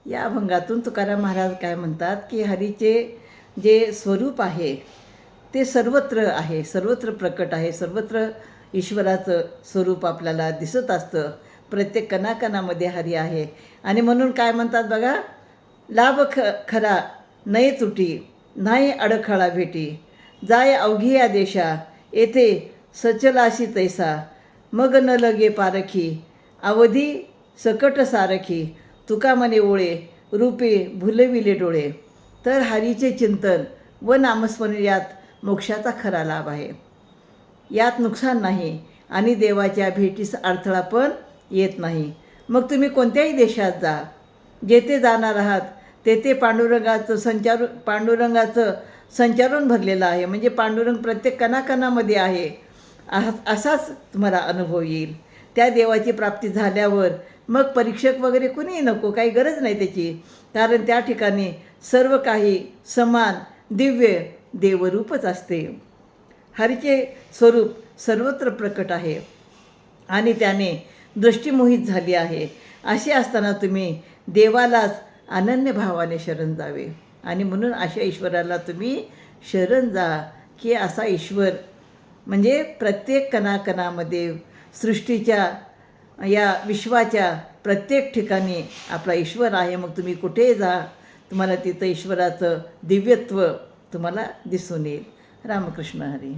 या अभंगातून तुकाराम महाराज काय म्हणतात की हरीचे जे स्वरूप आहे ते सर्वत्र आहे, सर्वत्र प्रकट आहे, सर्वत्र ईश्वराचं स्वरूप आपल्याला दिसत असतं. प्रत्येक कणाकणामध्ये हरी आहे. आणि म्हणून काय म्हणतात बघा, लाभ खरा नाही तुटी, नाही अडखळा भेटी, जाय अवघी या देशा, येथे सचलाशी तैसा, मग न लगे पारखी, अवधी सकट सारखी, तुका मने ओळे, रूपे भुलविले डोळे. तर हरीचे चिंतन व नामस्मरण यात मोक्षाचा खरा लाभ आहे. यात नुकसान नाही आणि देवाच्या भेटीस अडथळा पण येत नाही. मग तुम्ही कोणत्याही देशात जा, जेथे जाणार आहात तेथे पांडुरंगाचं संचारण भरलेलं आहे. म्हणजे पांडुरंग प्रत्येक कणाकणामध्ये आहे असाच तुम्हाला अनुभव येईल. त्या देवाची प्राप्ती झाल्यावर मग परीक्षक वगैरे कुणीही नको, काही गरज नाही त्याची. कारण त्या ठिकाणी सर्व काही समान दिव्य देवरूपच असते. हरीचे स्वरूप सर्वत्र प्रकट आहे आणि त्याने दृष्टीमोहित झाली आहे. असे असताना तुम्ही देवालाच अनन्य भावाने शरण जावे. आणि म्हणून अशा ईश्वराला तुम्ही शरण जा की असा ईश्वर म्हणजे प्रत्येक कणाकणामध्ये सृष्टीच्या या विश्वाच्या प्रत्येक ठिकाणी आपला ईश्वर आहे. मग तुम्ही कुठेही जा, तुम्हाला तिथं ईश्वराचं दिव्यत्व तुम्हाला दिसून येईल. रामकृष्ण हरी.